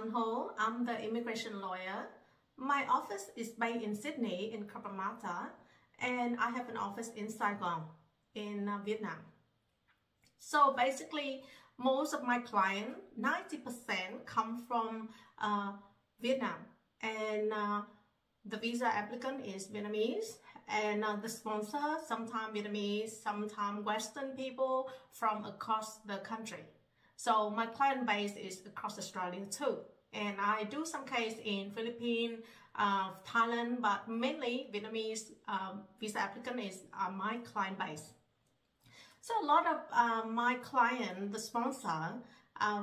Hanh Ho. I'm the immigration lawyer. My office is based in Sydney, in Cabramatta, and I have an office in Saigon, in Vietnam. So basically, most of my clients, 90% come from Vietnam, and the visa applicant is Vietnamese, and the sponsor, sometimes Vietnamese, sometimes Western people from across the country. So my client base is across Australia too. And I do some case in Philippines, Thailand, but mainly Vietnamese visa applicant is my client base. So a lot of my client, the sponsor,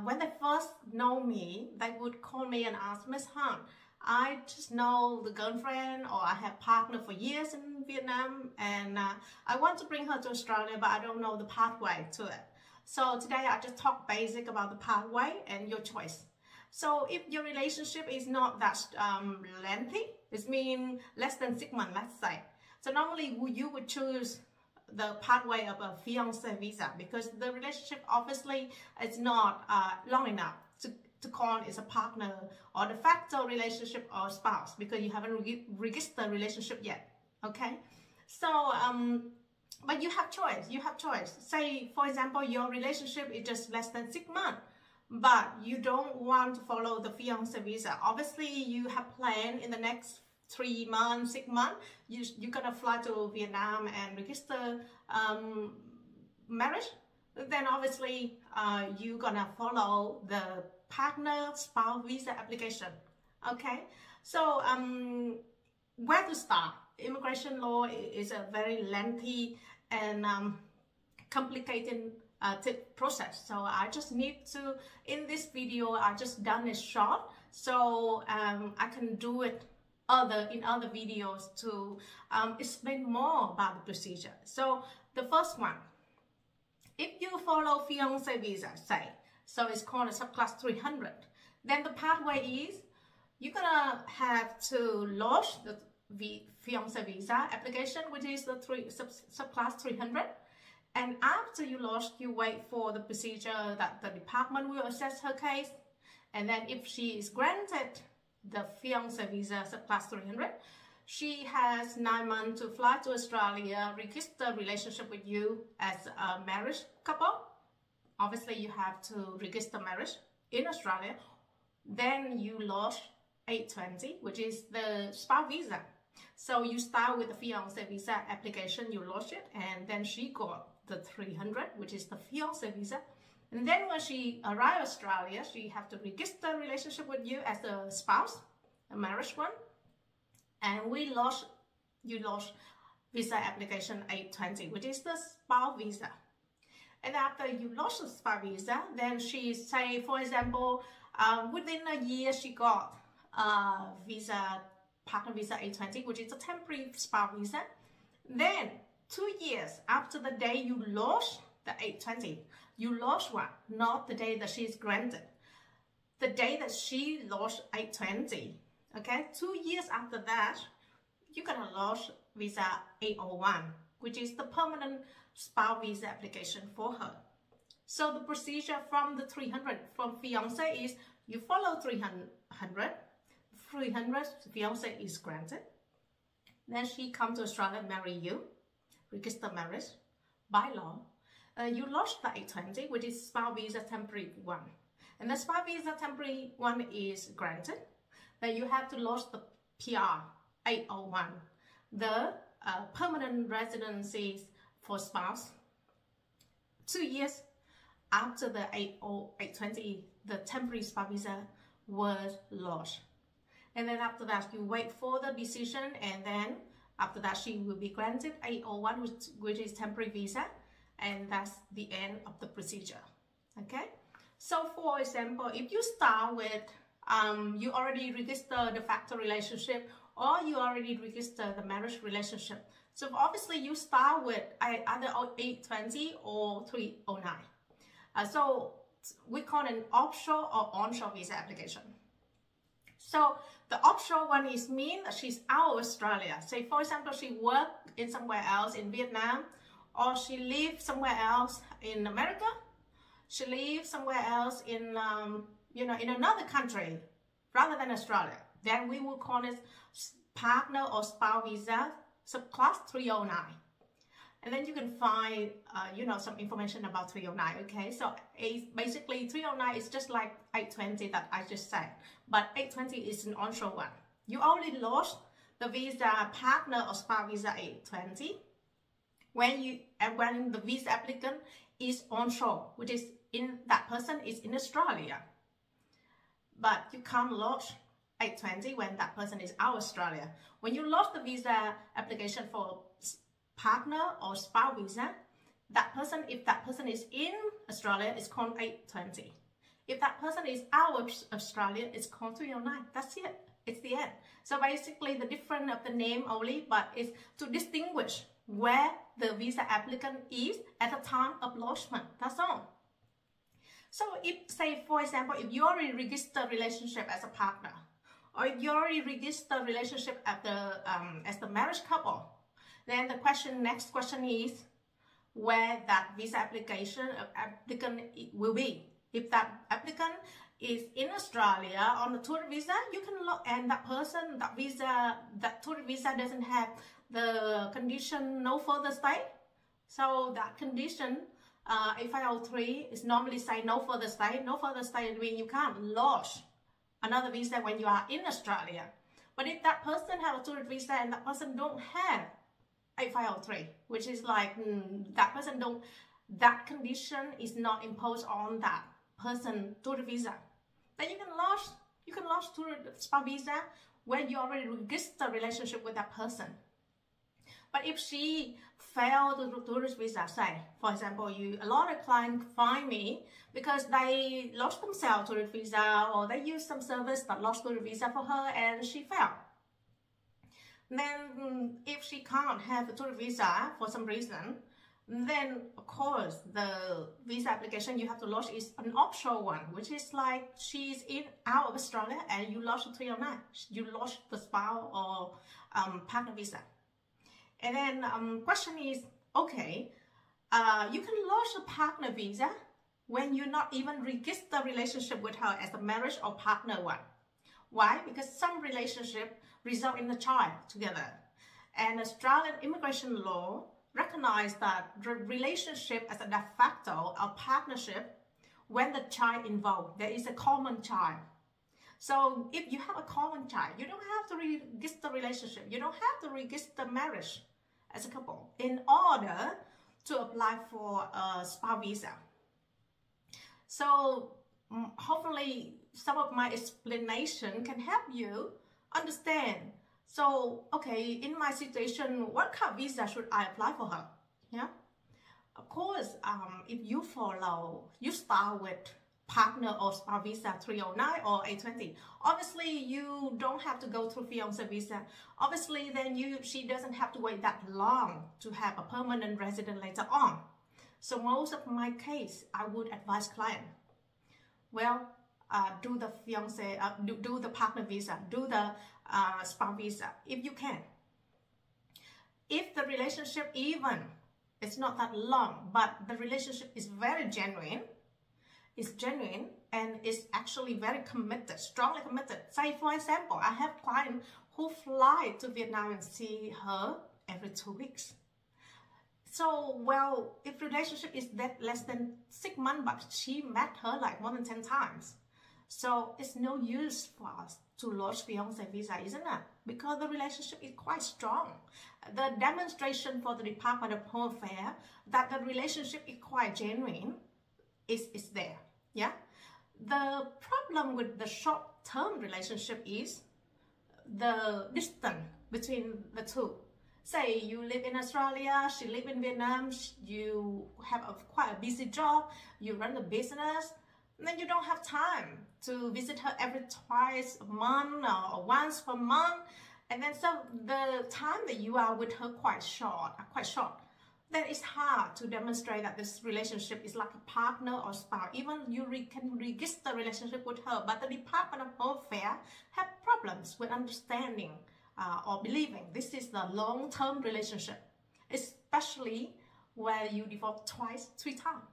when they first know me, they would call me and ask, Miss Hanh, I just know the girlfriend, or I have partner for years in Vietnam, and I want to bring her to Australia, but I don't know the pathway to it. So today I just talk basic about the pathway and your choice. So if your relationship is not that lengthy, it means less than 6 months, let's say. So normally you would choose the pathway of a fiance visa, because the relationship obviously is not long enough to call it a partner or de facto relationship or spouse, because you haven't registered relationship yet. Okay, so but you have choice. Say for example, your relationship is just less than 6 months, but you don't want to follow the fiance visa. Obviously you have planned in the next 3 months, 6 months, you're gonna fly to Vietnam and register marriage. Then obviously you're gonna follow the partner spouse visa application. Okay, so where to start? Immigration law is a very lengthy and complicated process. So I just need to, in this video, I just done it short, so I can do it in other videos to explain more about the procedure. So the first one, if you follow fiance visa, say, so it's called a subclass 300, then the pathway is you're gonna have to launch the fiance visa application, which is the subclass 300. And after you launch, you wait for the procedure that the department will assess her case. And then if she is granted the fiance visa subclass 300, she has 9 months to fly to Australia, register relationship with you as a marriage couple. Obviously you have to register marriage in Australia. Then you launch 820, which is the spouse visa. So you start with the fiance visa application, you launch it, and then she got the 300, which is the fiance visa. And then when she arrives Australia, she have to register a relationship with you as a spouse, a marriage one. And you launch visa application 820, which is the spouse visa. And after you launch the spouse visa, then she say, for example, within a year she got partner visa 820, which is a temporary spouse visa. Then 2 years after the day you launch the 820, you launch one, not the day that she is granted. The day that she launched 820, okay, 2 years after that, you're gonna launch visa 801, which is the permanent spouse visa application for her. So the procedure from the 300 from fiance is you follow 300, fiance is granted. Then she comes to Australia, marry you, register marriage by law. You launch the 820, which is spouse visa temporary one. And the spouse visa temporary one is granted. Then you have to launch the PR 801, the permanent residencies for spouse. 2 years after the 820, the temporary spouse visa was launched. And then after that, you wait for the decision, and then after that, she will be granted 801, which is temporary visa, and that's the end of the procedure. Okay? So for example, if you start with, you already registered the facto relationship, or you already registered the marriage relationship. So obviously you start with either 820 or 309. So we call it an offshore or onshore visa application. So the offshore one is mean that she's out of Australia. Say for example, she worked in somewhere else in Vietnam, or she lives somewhere else in America. She lives somewhere else in in another country rather than Australia, then we will call it partner or spouse visa subclass 309. And then you can find, some information about 309, okay? So basically 309 is just like 820 that I just said, but 820 is an onshore one. You only lost the visa partner or spouse visa 820 when the visa applicant is onshore, which is that person is in Australia. But you can't lodge 820 when that person is out of Australia. When you lodge the visa application for partner or spouse visa, if that person is in Australia, it's called 820. If that person is out of Australia, it's called 309. That's it. It's the end. So basically the difference of the name only, but it's to distinguish where the visa applicant is at the time of lodgement. That's all. So if, say, for example, if you already registered relationship as a partner, or if you already registered relationship as the marriage couple, then the next question is where that visa applicant will be. If that applicant is in Australia on a tourist visa, you can look, and that tourist visa doesn't have the condition no further stay. So that condition, 8503 is normally say no further stay. No further stay means you can't lodge another visa when you are in Australia. But if that person has a tourist visa and that person don't have 8503, which is like that condition is not imposed on that person tourist visa, then you can lodge tourist spouse visa when you already register relationship with that person. But if she failed the tourist visa, say, for example, a lot of clients find me because they lost themselves tourist visa, or they use some service that lost tourist visa for her and she failed. Then if she can't have a tourist visa for some reason, then of course the visa application you have to lodge is an offshore one, which is like she's out of Australia and you lodge the 309. You lodge the spouse or partner visa. And then question is, okay, you can lodge a partner visa when you not even register relationship with her as a marriage or partner one. Why? Because some relationship result in a child together. And Australian immigration law recognize that the relationship as a de facto or partnership when the child involved, there is a common child. So if you have a common child, you don't have to register relationship. You don't have to register marriage as a couple in order to apply for a spouse visa. So hopefully some of my explanation can help you understand. So, okay, in my situation, what kind of visa should I apply for her? Yeah. Of course, if you start with partner or spouse visa 309 or 820. Obviously, you don't have to go through fiancé visa. Obviously, then she doesn't have to wait that long to have a permanent resident later on. So most of my case, I would advise client, well, do the fiancé, do the partner visa, do the spouse visa if you can. If the relationship it's not that long, but the relationship is very genuine, it's genuine and it's actually very committed, strongly committed. Say, for example, I have clients who fly to Vietnam and see her every 2 weeks. So, well, if relationship is less than 6 months, but she met her like more than 10 times. So it's no use for us to lodge fiancé visa, isn't it? Because the relationship is quite strong. The demonstration for the Department of Home Affairs that the relationship is quite genuine is there. Yeah. The problem with the short-term relationship is the distance between the two. Say you live in Australia, she lives in Vietnam, you have quite a busy job, you run a business, and then you don't have time to visit her every twice a month or once per month. And then so the time that you are with her quite short. Then it's hard to demonstrate that this relationship is like a partner or spouse. Even you can register relationship with her, but the Department of Home Affairs have problems with understanding or believing this is the long-term relationship, especially where you divorce twice, 3 times.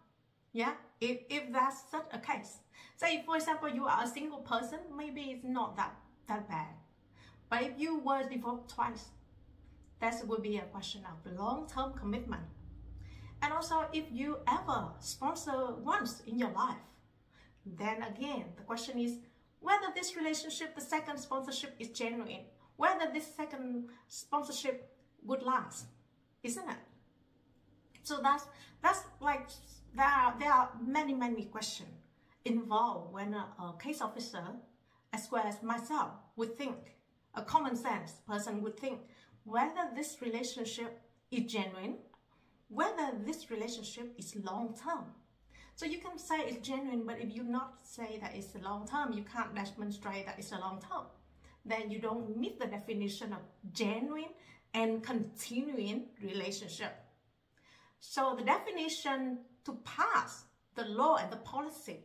Yeah, if that's such a case. Say, for example, you are a single person, maybe it's not that bad. But if you were divorced twice, that would be a question of long-term commitment. And also, if you ever sponsor once in your life, then again, the question is whether this relationship, the second sponsorship, is genuine, whether this second sponsorship would last, isn't it? So that's like, there are many questions involved when a case officer, as well as myself, would think, a common sense person would think, whether this relationship is genuine, whether this relationship is long-term. So you can say it's genuine, but if you not say that it's a long-term, you can't demonstrate that it's a long-term, then you don't meet the definition of genuine and continuing relationship. So the definition to pass the law and the policy,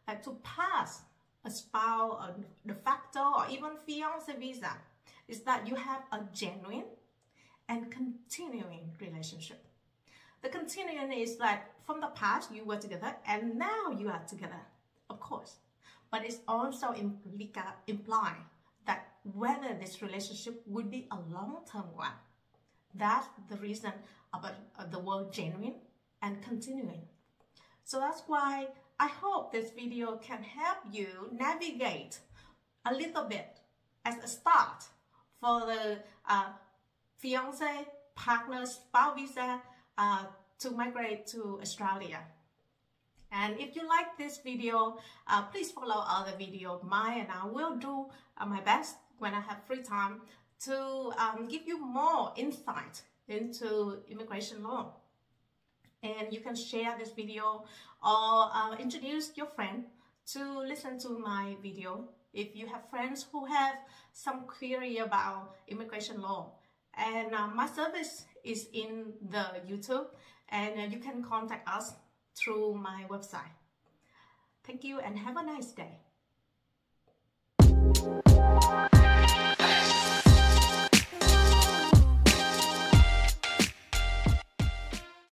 like to pass a spouse, or de facto, or even fiance visa, is that you have a genuine and continuing relationship. The continuing is like from the past you were together and now you are together, of course. But it's also imply that whether this relationship would be a long-term one. That's the reason about the word genuine and continuing. So that's why I hope this video can help you navigate a little bit as a start for the fiance, partner, spouse visa to migrate to Australia. And if you like this video, please follow other videos of mine, and I will do my best when I have free time to give you more insight into immigration law. And you can share this video or introduce your friend to listen to my video if you have friends who have some query about immigration law. And my service is in the YouTube, and you can contact us through my website. Thank you and have a nice day.